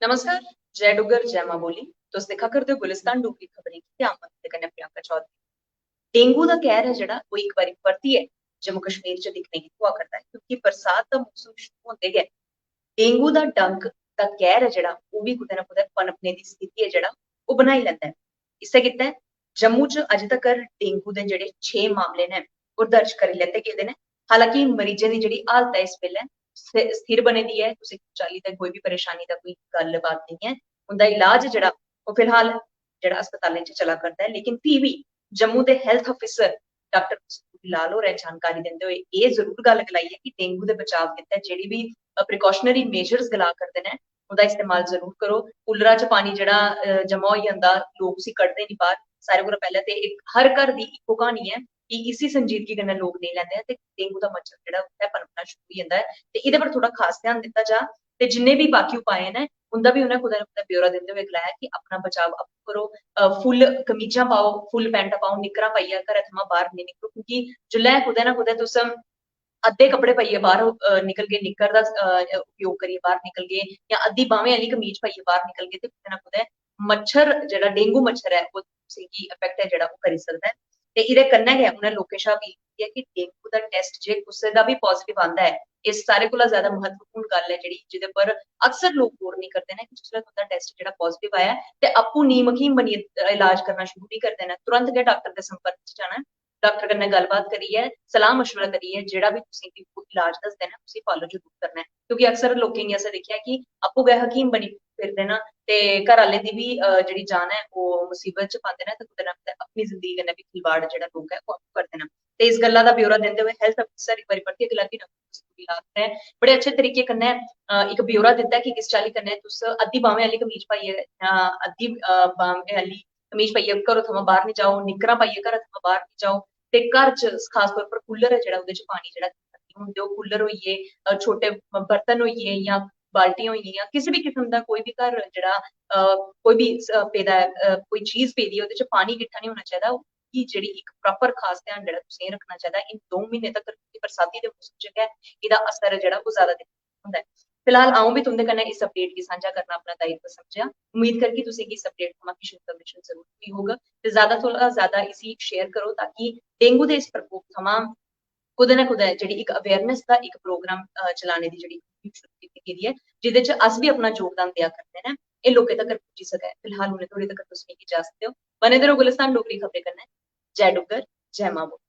नमस्कार। जय डुग्गर जय मां बोली। तुस दिक्खा करदे हो गुलिस्तान डोगरी खबरें ते अ'ऊं ते कन्नै प्रियंका चौधरी। डेंगू दा कहर है जेह्ड़ा वो इक बारी परतियै जम्मू कश्मीर च दिक्खने गी थ्होआ करदा है क्योंकि बरसात दा मौसम शुरू होंदे गै डेंगू दा डंक दा कहर है जेह्ड़ा ओह् बी कुतै ना कुतै पनपने दी स्थिति है जेह्ड़ा ओह् बनाई लैंदा है। इस्सै गित्तै जम्मू च अजें तक्कर डेंगू दे जेह्ड़े 6 मामले न ओह् दर्ज करी लैते गेदे न। हालांकि मरीजें दी जेह्ड़ी हालत है इस बेल्लै स्थिर बनी दी है, कुसै चाल्ली दा कोई बी परेशानी दा कोई गल्लबात नहीं है। उंदा इलाज जेह्ड़ा ओह् फिलहाल जेह्ड़ा अस्पतालें च चला करदा है, लेकिन फ्ही बी जम्मू दे हेल्थ अफिसर डॉक्टर कस्तूरी लाल होरें जानकारी दिंदे होए एह् जरूर गल्ल गलाई है कि डेंगू दे बचाव गित्तै जेह्ड़ी बी प्रिकॉशनरी मेजर्स गला करदे न ओह्दा इस्तेमाल जरूर करो। कूलरा च पानी जेह्ड़ा जमा होई जंदा, लोक उसी कड्ढदे निं बाह्र। सारें कोला पैह्लें ते हर घर दी इक्को क्हानी ऐ कि इसी संजीदगी कन्नै लोक नेईं लैंदे ते डेंगू दा मच्छर जेह्ड़ा उत्थै पनपना शुरू होई जंदा है ते एह्दे पर थोह्ड़ा खास ध्यान दित्ता जा ते जिन्ने बी बाकी उपाय न उंदा बी उ'नें कुतै ना कुतै ब्यौरा दिंदे हुए गलाया कि अपना बचाव आपूं करो। फुल कमीजां पाओ, फुल पैंट पाओ, निक्करां पाइयै घरै थमां बाह्र नेईं निकलो क्योंकि जेल्लै कुतै ना कुतै तुस अद्धे कपड़े पाइयै बाह्र निकलगे, निक्कर दा उपयोग करियै बाह्र निकलगे जां अद्धी बाह्में आह्ली कमीज पाइयै बाह्र निकलगे ते कुतै ना कुतै मच्छर जेह्ड़ा डेंगू मच्छर ऐ ओह् तुसेंगी अफेक्ट है जेह्ड़ा ओह् करी सकदा है। ते एह्दे कन्नै गै उ'नें लोकें शा अपील कीती ऐ कि डेंगू दा टेस्ट जे कुसै दा बी पॉजिटिव आंदा है, एह् सारें कोला ज़्यादा महत्वपूर्ण गल्ल ऐ जेह्दे पर अक्सर लोक गौर नहीं करदे न कि जिसलै तुंदा टेस्ट जेह्ड़ा पॉजिटिव आया ते आपूं नीम हकीम बनियै इलाज करना शुरू नहीं करदे न, तुरंत गै डॉक्टर दे संपर्क च जाना है। डॉक्टर कन्नै गल्लबात करियै सलाह मशवरा करियै जेह्ड़ा बी तुसेंगी इलाज दसदे न उसी फॉलो जरूर करना है क्योंकि अक्सर लोकें गी असें दिक्खेआ कि आपूं गै हकीम बनी फिरदे न ते घर आह्लें दी बी जेह्ड़ी जान है ओह् मुसीबत च पांदे न ते कुतै ना कुतै अपनी जिंदगी कन्नै बी खिलवाड़ जेह्ड़ा लोक है ओह् आपूं करदे न। ते इस गल्ला दा ब्यौरा दिंदे होए हेल्थ अफसर इक बारी परतियै गलांदी न बड़े अच्छे तरीके कन्नै इक ब्यौरा दित्ता कि किस चाल्ली कन्नै तुस अद्धी बाह्में आह्ली कमीज पाइयै अद्धी बाह्में आह्ली कमीज पाइयै घरों थमां बाह्र निं जाओ, निक्करां पाइयै घरा थमां बाह्र निं जाओ ते घर च खास तौर पर कूलर है जेह्ड़ा ओह्दे च पानी जेह्ड़ा हून ते ओह् कूलर होई गे, छोटे बर्तन होई गे जां बाल्टियां होई गेइयां, किसी भी किस्म दा कोई बी घर जेह्ड़ा कोई बी पेदा ऐ कोई चीज पेदी ऐ ओह्दे च पानी किट्ठा निं होना चाहिदा। कि जेह्ड़ी इक प्रॉपर खास ध्यान जेह्ड़ा तुसें रखना चाहिदा इन 2 म्हीने तक्कर बरसाती दे मौसम च गै एह्दा असर जेह्ड़ा ओह् ज़्यादा दिक्खने होंदा है। फिलहाल अ'ऊं बी तुं'दे कन्नै इस अपडेट गी सांझा करना अपना दायित्व समझेआ। उम्मीद करगी तुसेंगी इस अपडेट थमां किश इन्फॉर्मेशन जरूर मिली होग ते ज़्यादा कोला ज़्यादा इसी शेयर करो ताकि डेंगू दे इस प्रकोप थमां कुतै ना कुतै जेह्ड़ी इक अवेयरनेस दा इक प्रोग्राम चलाने दी जेह्ड़ी शुरू कीती गेदी ऐ जेह्दे च अस बी अपना योगदान देआ करदे न एह् लोकें तक्कर पुज्जी सकै। फिलहाल हुनै धोड़ी तक्कर तुस मिगी इजाजत देओ। बने दे रहो गुलिस्तान डोगरी खबरें कन्नै। जय डुग्गर जय मां बोली।